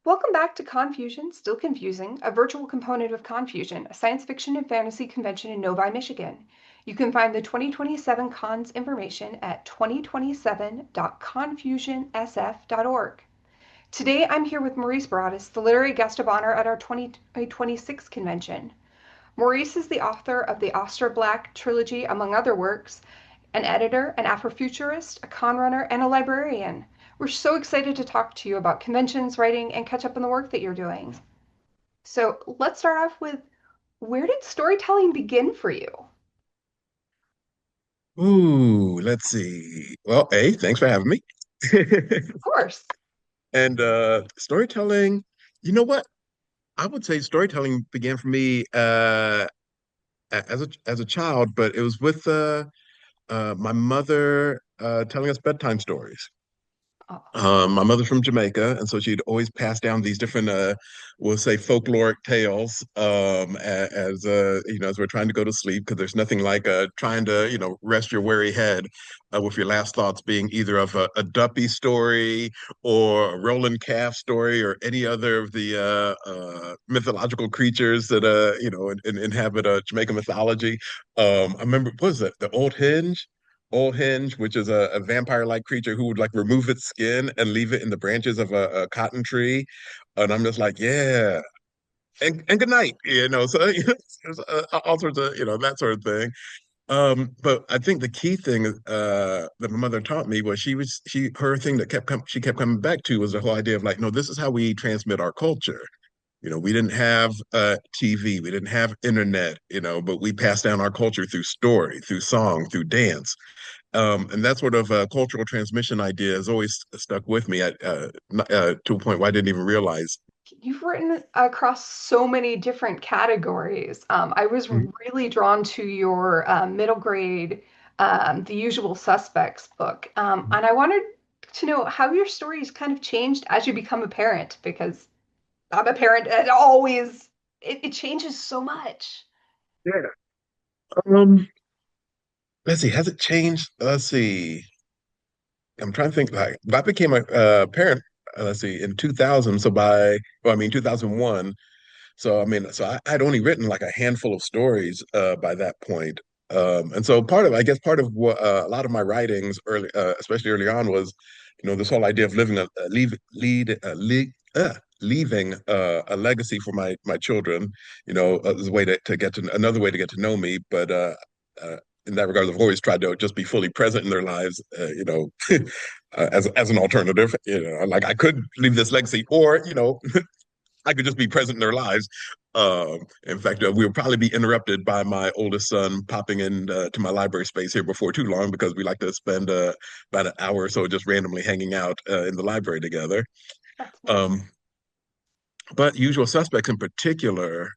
Welcome back to ConFusion, Still Confusing, a virtual component of ConFusion, a science fiction and fantasy convention in Novi, Michigan. You can find the 2027 cons information at 2027.confusionsf.org. Today I'm here with Maurice Broaddus, the literary guest of honor at our 2026 convention. Maurice is the author of the Osterblack trilogy, among other works, an editor, an Afrofuturist, a conrunner, and a librarian. We're so excited to talk to you about conventions, writing, and catch up on the work that you're doing. So let's start off with, where did storytelling begin for you? Ooh, let's see. Well, A, thanks for having me. Of course. And storytelling, you know what? I would say storytelling began for me as a child, but it was with my mother telling us bedtime stories. Oh, My mother's from Jamaica, and so she'd always pass down these different, we'll say, folkloric tales, as we're trying to go to sleep, because there's nothing like trying to, rest your weary head with your last thoughts being either of a Duppy story or a Roland Calf story or any other of the mythological creatures that, inhabit Jamaican mythology. I remember, what was it, the Old Hinge? Old Hinge, which is a vampire-like creature who would like remove its skin and leave it in the branches of a cotton tree. And I'm just like, yeah, and good night, So there's all sorts of that sort of thing. But I think the key thing that my mother taught me was her thing that she kept coming back to was the whole idea of like, no, this is how we transmit our culture. We didn't have TV, we didn't have internet, but we passed down our culture through story, through song, through dance. And that sort of cultural transmission idea has always stuck with me to a point where I didn't even realize. you've written across so many different categories. I was Mhm. really drawn to your middle grade, The Usual Suspects book. And I wanted to know how your stories kind of changed as you become a parent, because I'm a parent and always it changes so much. Yeah. Um, let's see, has it changed? Let's see. I'm trying to think like I became a parent, let's see, in 2000. Well, I mean, 2001. So, I mean, I'd only written like a handful of stories by that point. And so I guess part of what a lot of my writings especially early on was, this whole idea of living leaving a legacy for my children, as a way to get to another way to get to know me. But uh, in that regard, I've always tried to just be fully present in their lives, as an alternative. Like I could leave this legacy, or I could just be present in their lives. In fact, we'll probably be interrupted by my oldest son popping in to my library space here before too long because we like to spend about an hour or so just randomly hanging out in the library together. That's nice. Um, but Usual Suspects in particular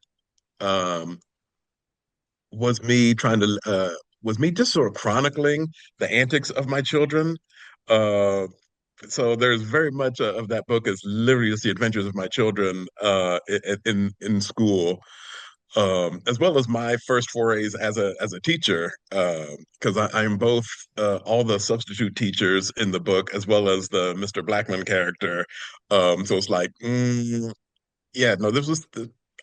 um, was me just sort of chronicling the antics of my children. Uh, so there's very much of that book is literally just the adventures of my children in school, as well as my first forays as a teacher, because I'm both all the substitute teachers in the book as well as the Mr. Blackman character. So it's like, yeah, no, I just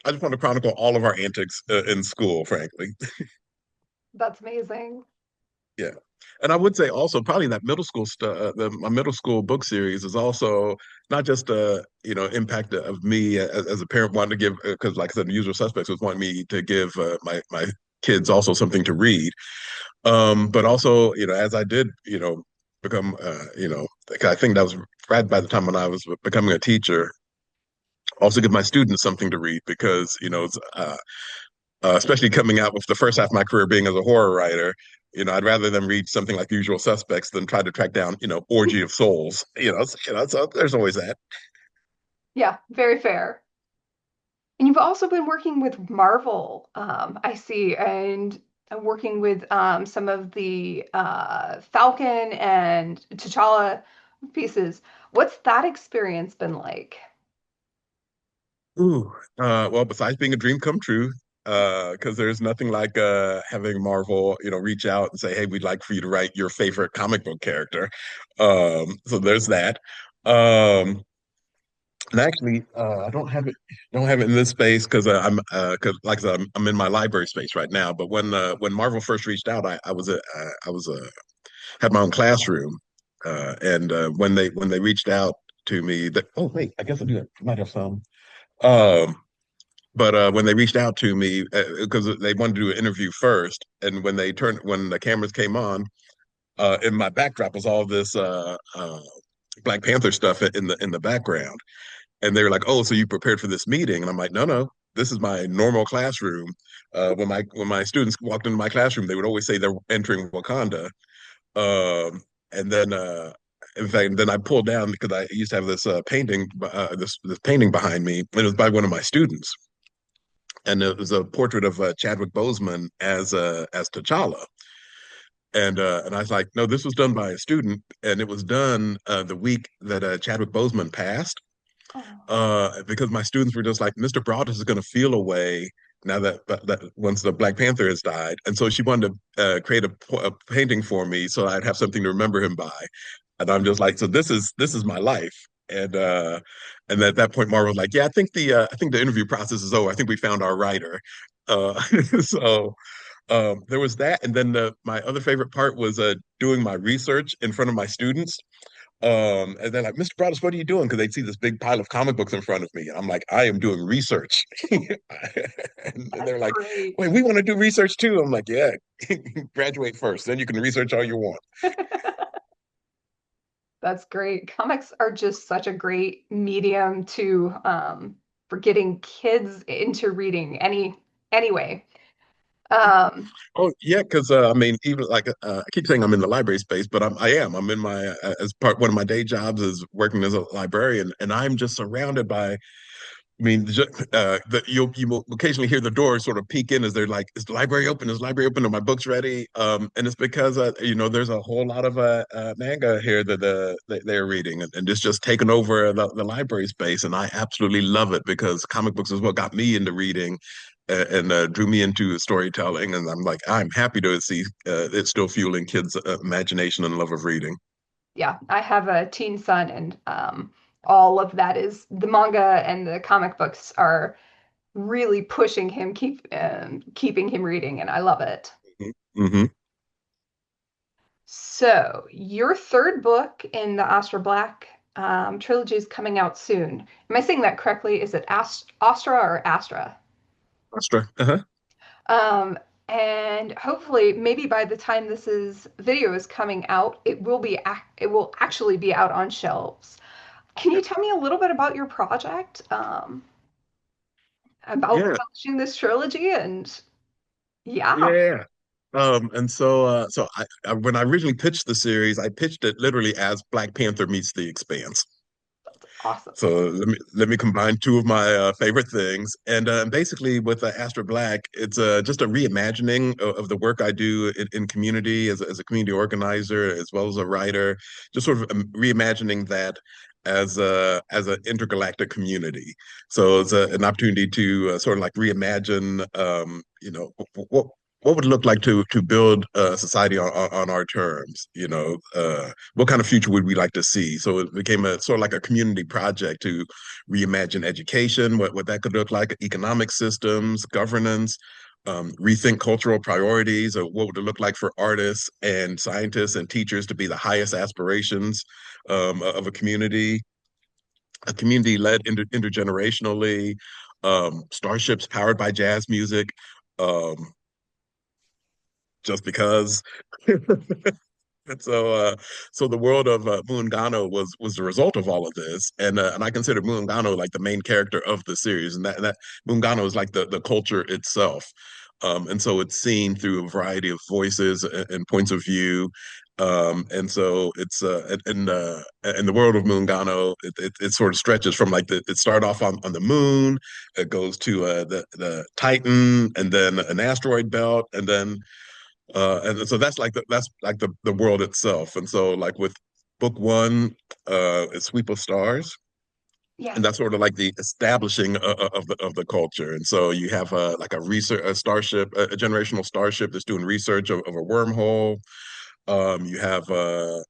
want to chronicle all of our antics in school, frankly. That's amazing. Yeah. And I would say also probably that middle school stuff, my middle school book series is also not just impact of me as a parent wanting to give, because like I said, The Usual Suspects was wanting me to give my kids also something to read. But also, as I did, become, like, I think that was right by the time when I was becoming a teacher, also give my students something to read because, it's, especially coming out with the first half of my career being as a horror writer. I'd rather them read something like Usual Suspects than try to track down, Orgy of Souls. So there's always that. Yeah, very fair. And you've also been working with Marvel, I see, and working with some of the Falcon and T'Challa pieces. What's that experience been like? Ooh, well, besides being a dream come true, because there's nothing like having Marvel, reach out and say, "Hey, we'd like for you to write your favorite comic book character." So there's that. Um, And actually, I don't have it in this space because cause like I said, I'm in my library space right now. But when Marvel first reached out, I was had my own classroom, and when they reached out to me, that oh wait, I guess I might have some. Um, but when they reached out to me because they wanted to do an interview first, and when the cameras came on, in my backdrop was all this Black Panther stuff in the background. And they were like, "Oh, so you prepared for this meeting?" And I'm like, "No, no, this is my normal classroom." When my students walked into my classroom, they would always say they're entering Wakanda. Um, and then, in fact, then I pulled down because I used to have this this painting behind me, and it was by one of my students, and it was a portrait of Chadwick Boseman as T'Challa. And I was like, "No, this was done by a student, and it was done the week that Chadwick Boseman passed." Oh, Because my students were just like, Mr. Broaddus is going to feel away now that once the Black Panther has died, and so she wanted to create a painting for me so I'd have something to remember him by, and I'm just like, so this is my life, and at that point, Marvel was like, yeah, I think the interview process is over. I think we found our writer. Uh, so there was that, and then my other favorite part was doing my research in front of my students. And they're like, Mr. Broaddus, what are you doing? Because they'd see this big pile of comic books in front of me. And I'm like, I am doing research. And that's they're like, great. wait, we want to do research too. I'm like, yeah, graduate first. Then you can research all you want. That's great. Comics are just such a great medium to for getting kids into reading anyway. Um, Oh yeah, because I mean, even like I keep saying I'm in the library space, but I'm in my as part one of my day jobs is working as a librarian, and I'm just surrounded by I mean, you will occasionally hear the doors sort of peek in as they're like, "Is the library open? Is the library open? Are my books ready?" And it's because you know there's a whole lot of manga here that they're reading, and it's just taken over the library space, and I absolutely love it because comic books is what got me into reading, and drew me into storytelling, and I'm like, I'm happy to see it still fueling kids' imagination and love of reading. yeah, I have a teen son, and all of that is the manga and the comic books are really pushing him, keeping him reading, and I love it. Hmm. So, your third book in the Astra Black trilogy is coming out soon. Am I saying that correctly? Is it Astra or Astra? Astra. Uh-huh. Um, and hopefully, maybe by the time video is coming out, it will actually be out on shelves. Can you tell me a little bit about your project, about Yeah. publishing this trilogy? And yeah, Yeah. And so, when I originally pitched the series, I pitched it literally as Black Panther meets The Expanse. awesome. So let me combine two of my favorite things, and basically with Astra Black, it's just a reimagining of the work I do in community as a community organizer as well as a writer, just sort of reimagining that as an intergalactic community. So it's an opportunity to sort of like reimagine, you know, what would it look like to build a society on our terms? You know, what kind of future would we like to see? So it became a sort of like a community project to reimagine education, what that could look like, economic systems, governance, rethink cultural priorities, or what would it look like for artists and scientists and teachers to be the highest aspirations of a community led intergenerationally, starships powered by jazz music, um, just because. And so the world of Muungano was the result of all of this, and I consider Muungano like the main character of the series, and that Muungano is like the culture itself, and so it's seen through a variety of voices and points of view, and so it's in the world of Muungano, it sort of stretches from like it started off on the moon, it goes to the Titan, and then an asteroid belt, and so that's like the world itself. And so like with book one, is Sweep of Stars, and Yes. that's sort of like the establishing of the culture. And so you have like a generational starship that's doing research of a wormhole. You have a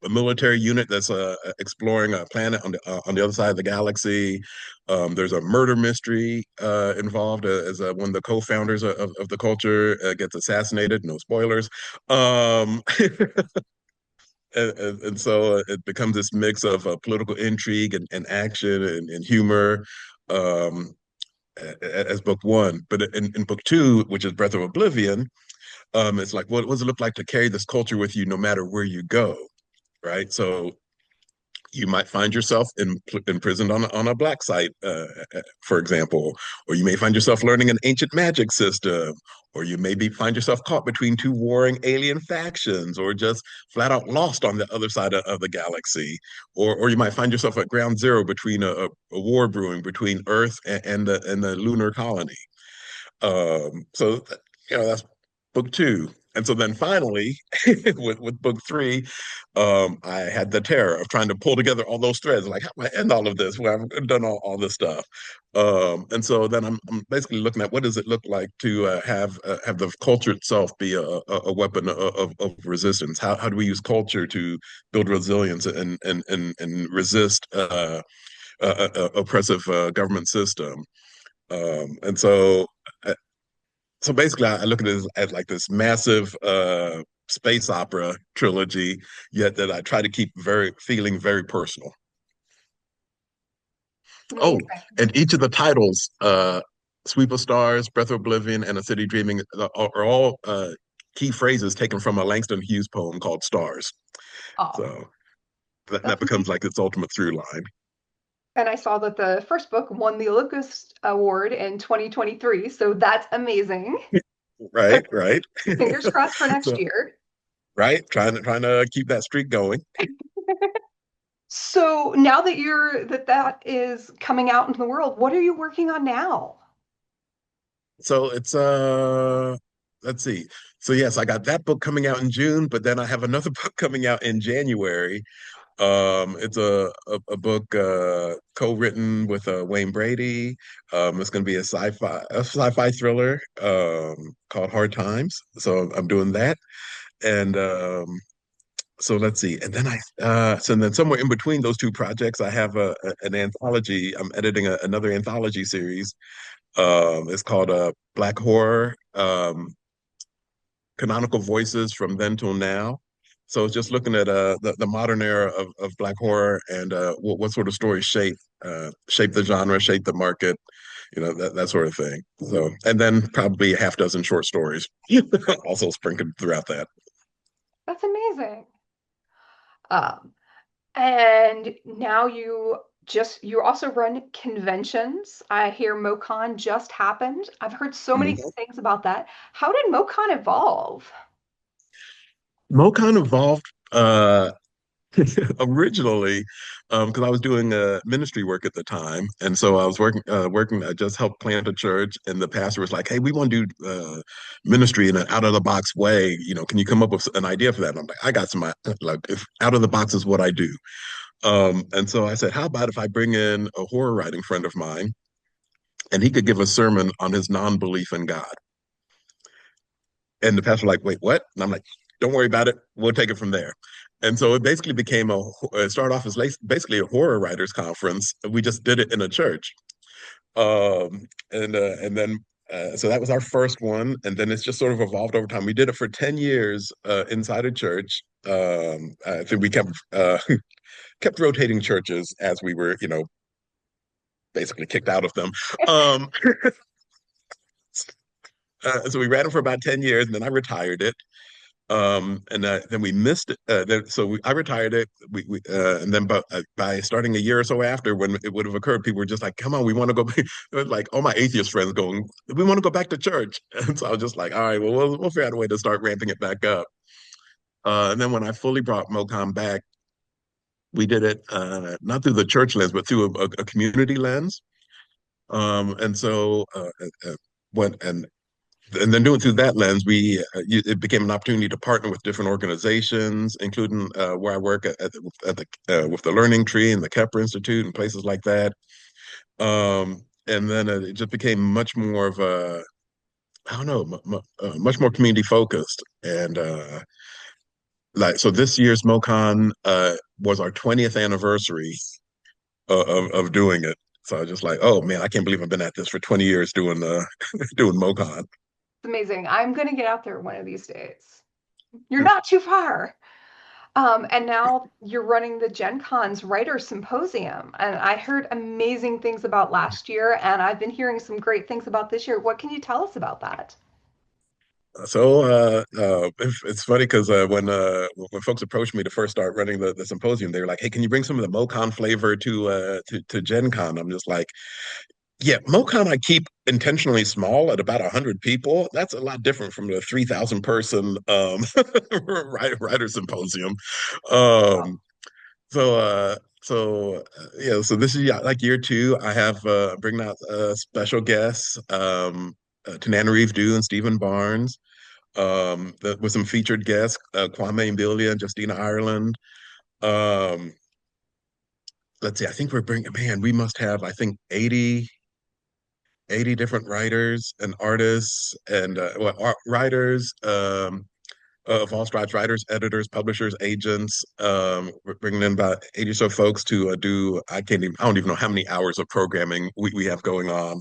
military unit that's exploring a planet on the other side of the galaxy. There's a murder mystery involved as one of the co-founders of the culture gets assassinated. No spoilers. Um, and so it becomes this mix of political intrigue and action and humor um, as book one. But in book two, which is Breath of Oblivion, it's like, what does it look like to carry this culture with you no matter where you go? Right. So you might find yourself imprisoned on a black site, for example, or you may find yourself learning an ancient magic system, or you maybe find yourself caught between two warring alien factions, or just flat out lost on the other side of the galaxy, or you might find yourself at ground zero between a war brewing between Earth and the lunar colony. So that's book two. And so then finally, with book three, I had the terror of trying to pull together all those threads. Like, how do I end all of this? Well, I've done all this stuff. And so then I'm basically looking at what does it look like to have the culture itself be a weapon of resistance? How do we use culture to build resilience and resist oppressive government system? And so basically, I look at it as like this massive space opera trilogy, yet that I try to keep feeling very personal. Oh, Amazing. and each of the titles, Sweep of Stars, Breath of Oblivion, and A City Dreaming, are all key phrases taken from a Langston Hughes poem called Stars. Oh, So that that's becomes amazing. like its ultimate through line. And I saw that the first book won the Locust Award in 2023, so that's amazing. So Right, right. fingers crossed for next So, year. right, trying to keep that streak going. So now that that is coming out into the world, what are you working on now? So it's let's see. So yes, I got that book coming out in June, but then I have another book coming out in January. It's a book co-written with Wayne Brady. It's going to be a sci-fi thriller called Hard Times. So I'm doing that. And so let's see. And then so then somewhere in between those two projects, I have an anthology. I'm editing another anthology series. It's called Black Horror, Canonical Voices from Then Till Now. So it's just looking at the modern era of Black horror and what sort of stories shape the genre, shape the market, that sort of thing. So and then probably a half dozen short stories also sprinkled throughout that. That's amazing. Um, and now you also run conventions. I hear MoCon just happened. I've heard so many good Mhm. things about that. How did MoCon evolve? MoCon evolved originally because I was doing ministry work at the time, and so I was working. I just helped plant a church, and the pastor was like, "Hey, we want to do ministry in an out of the box way. Can you come up with an idea for that?" And I'm like, "I got some like if out of the box is what I do." And so I said, "How about if I bring in a horror writing friend of mine, and he could give a sermon on his non-belief in God?" And the pastor was like, "Wait, what?" And I'm like, "Don't worry about it. We'll take it from there." And so it basically became it started off as basically a horror writers conference. We just did it in a church. And then so that was our first one. And then it's just sort of evolved over time. We did it for 10 years inside a church. I think we kept rotating churches as we were, basically kicked out of them. Um, so we ran it for about 10 years and then I retired it. And then we missed it. I retired it. And then by starting a year or so after, when it would have occurred, people were just like, "Come on, we want to go." Back. Like all my atheist friends going, "We want to go back to church." And so I was just like, "All right, well, we'll figure out a way to start ramping it back up." And then when I fully brought MoCom back, we did it not through the church lens, but through a community lens. And so when and then doing through that lens, it became an opportunity to partner with different organizations, including where I work with the Learning Tree and the Kepler Institute and places like that. And then it just became much more of a, I don't know, much more community focused. And like so this year's MoCon was our 20th anniversary of doing it. So I was just like, oh man, I can't believe I've been at this for 20 years doing doing MoCon. It's amazing. I'm going to get out there one of these days. You're not too far. And now you're running the Gen Con's Writer Symposium. And I heard amazing things about last year, and I've been hearing some great things about this year. What can you tell us about that? So it's funny because when folks approached me to first start running the symposium, they were like, "Hey, can you bring some of the MoCon flavor to Gen Con?" I'm just like, "Yeah, MoCon I keep intentionally small at about 100 people. That's a lot different from the 3,000 person writer symposium." Um, so yeah, so this is yeah, like year two. I have bringing out special guests, Tananarive Due and Stephen Barnes with some featured guests, Kwame Mbilia and Justina Ireland. Um, let's see, I think we're bringing, man, we must have, I think, 80 different writers and artists and well, writers of all stripes, writers, editors, publishers, agents. We're bringing in about 80 or so folks to I don't even know how many hours of programming we have going on.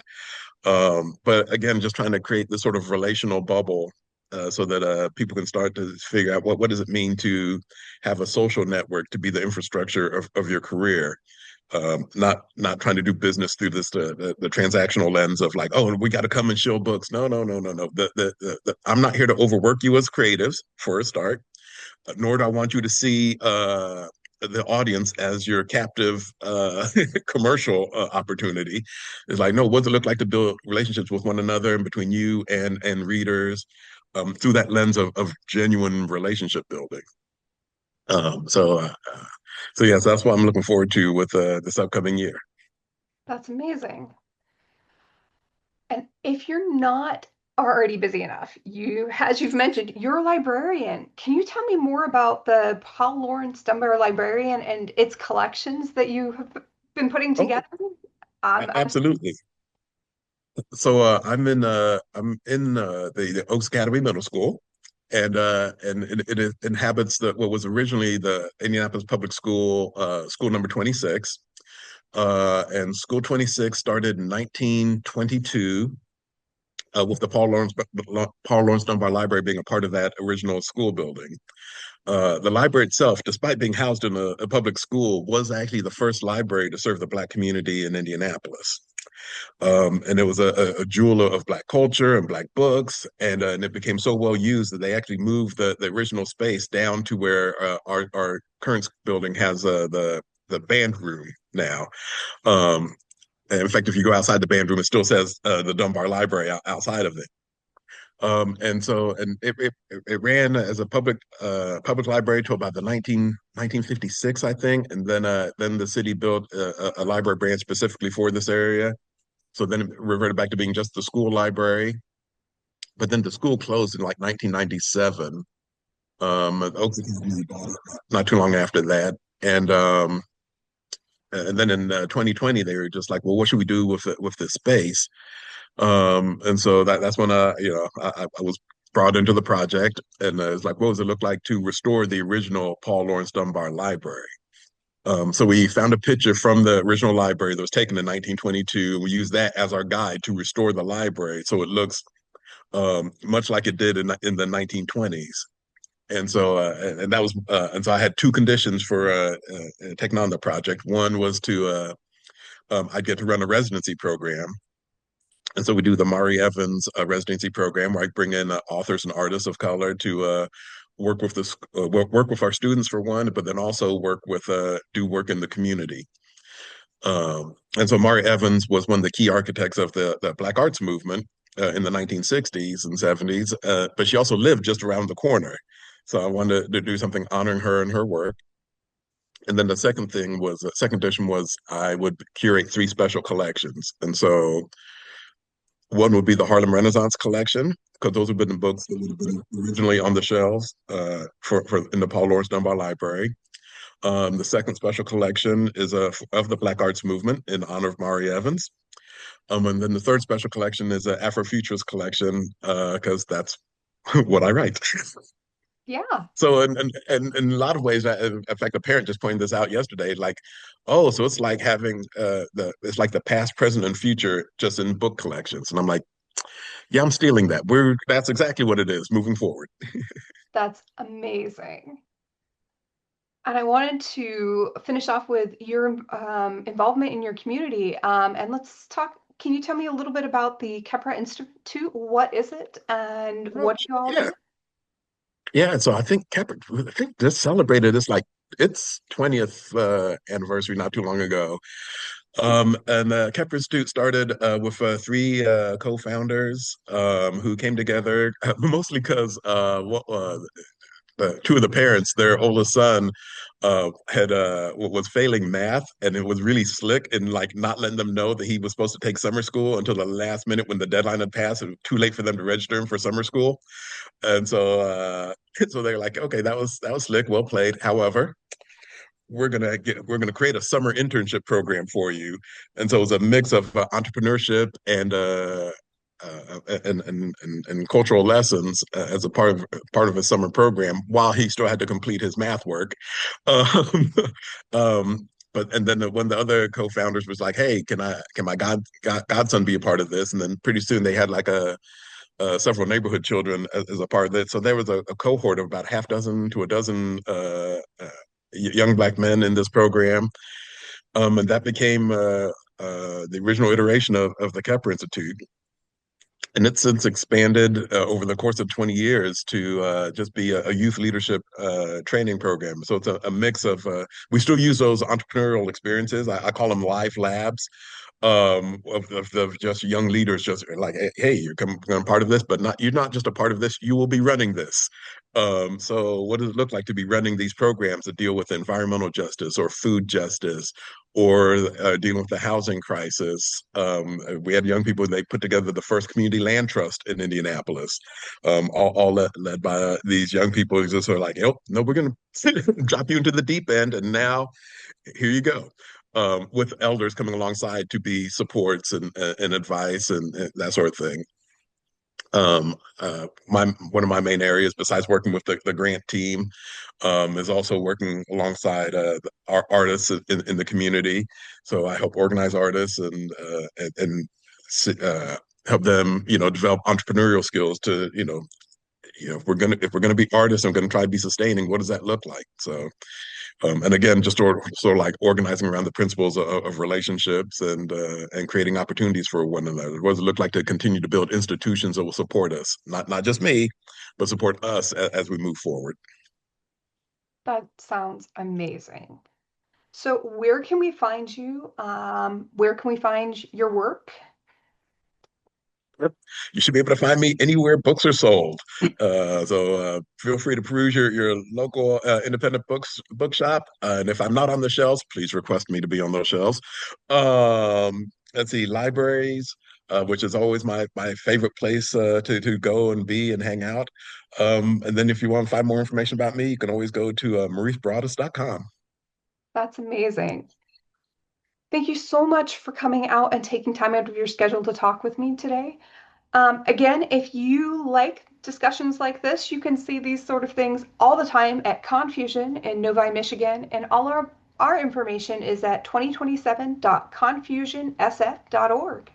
But again, just trying to create this sort of relational bubble so that people can start to figure out what does it mean to have a social network to be the infrastructure of your career. Not trying to do business through the transactional lens of like, oh, we got to come and show books. No, no, no, no, no. I'm not here to overwork you as creatives for a start, nor do I want you to see the audience as your captive commercial opportunity. It's like, no, what does it look like to build relationships with one another and between you and readers through that lens of genuine relationship building. Um, so, uh, uh, so yes, that's what I'm looking forward to with this upcoming year. That's amazing. And if you're not already busy enough, as you've mentioned, you're a librarian. Can you tell me more about the Paul Laurence Dunbar Librarian and its collections that you have been putting Oh, together? I'm absolutely. So I'm in the Oaks Academy Middle School, and it inhabits the what was originally the Indianapolis Public School, school number 26. And School 26 started in 1922 with the Paul Laurence Dunbar Library being a part of that original school building. The library itself, despite being housed in a public school, was actually the first library to serve the Black community in Indianapolis. And it was a jewel of Black culture and Black books, and it became so well used that they actually moved the original space down to where our current building has the band room now. Um, and in fact, if you go outside the band room, it still says the Dunbar Library outside of it. And it ran as a public library till about the 1956, I think, and then the city built a library branch specifically for this area. So then it reverted back to being just the school library. But then the school closed in like 1997. Oaks Academy not too long after that, and then in 2020 they were just like, well, what should we do with this space? And so that's when I was brought into the project, and it's like, what does it look like to restore the original Paul Laurence Dunbar Library? So we found a picture from the original library that was taken in 1922, and we used that as our guide to restore the library so it looks much like it did in the 1920s. And that was and so I had two conditions for taking on the project. One was to I'd get to run a residency program, and so we do the Mari Evans residency program where I bring in authors and artists of color to work with our students for one, but then also do work in the community. And so Mari Evans was one of the key architects of the Black Arts movement in the 1960s and 70s, but she also lived just around the corner. So I wanted to do something honoring her and her work. And then the second edition was I would curate three special collections. And so one would be the Harlem Renaissance collection, because those have been the books that would have been originally on the shelves for in the Paul Laurence Dunbar Library. The second special collection is of the Black Arts Movement in honor of Mari Evans. And then the third special collection is an Afrofuturist collection because that's what I write. Yeah, So in a lot of ways, in fact, a parent just pointed this out yesterday. Like, oh, so it's like having it's like the past, present, and future just in book collections. And I'm like, yeah, I'm stealing that. That's exactly what it is moving forward. that's amazing. And I wanted to finish off with your involvement in your community. And let's talk. Can you tell me a little bit about the Kepra Institute? What is it and Oh, what do you all yeah, do? yeah. So I think this celebrated its 20th anniversary not too long ago. And Kepler Institute started with three co-founders who came together mostly because two of the parents, their oldest son, had was failing math, and it was really slick and like not letting them know that he was supposed to take summer school until the last minute when the deadline had passed. It was too late for them to register him for summer school, and so so they're like, okay, that was slick, well played. However, we're gonna create a summer internship program for you, and so it's a mix of entrepreneurship and cultural lessons as a part of a summer program while he still had to complete his math work. Um, but and then one of the other co-founders was like, "Hey, can my godson be a part of this?" And then pretty soon they had like a several neighborhood children as a part of it. So there was a cohort of about half dozen to a dozen young black men in this program, and that became the original iteration of the Kepler Institute. And it's since expanded over the course of 20 years to just be a youth leadership training program. So it's a mix of, we still use those entrepreneurial experiences. I call them life labs of just young leaders, just like, hey, you're becoming part of this, but you're not just a part of this, you will be running this. So what does it look like to be running these programs that deal with environmental justice or food justice or dealing with the housing crisis? We had young people, they put together the first community land trust in Indianapolis, all led by these young people who just are like, oh, no, we're going to drop you into the deep end. And now here you go. With elders coming alongside to be supports and advice and that sort of thing. My one of my main areas, besides working with the grant team, is also working alongside our artists in the community. So I help organize artists and help them, develop entrepreneurial skills to, if we're gonna be artists and we're gonna try to be sustaining, what does that look like? So and again, just sort of like organizing around the principles of relationships and creating opportunities for one another. What does it look like to continue to build institutions that will support us, not just me, but support us as we move forward? That sounds amazing. So, where can we find you? Where can we find your work? Yep. You should be able to find me anywhere books are sold. So feel free to peruse your local independent bookshop. And if I'm not on the shelves, please request me to be on those shelves. Let's see, libraries, which is always my favorite place to go and be and hang out. And then if you want to find more information about me, you can always go to mauricebroaddus.com. That's amazing. Thank you so much for coming out and taking time out of your schedule to talk with me today. Again, if you like discussions like this, you can see these sort of things all the time at ConFusion in Novi, Michigan, and all our information is at 2027.confusionsf.org.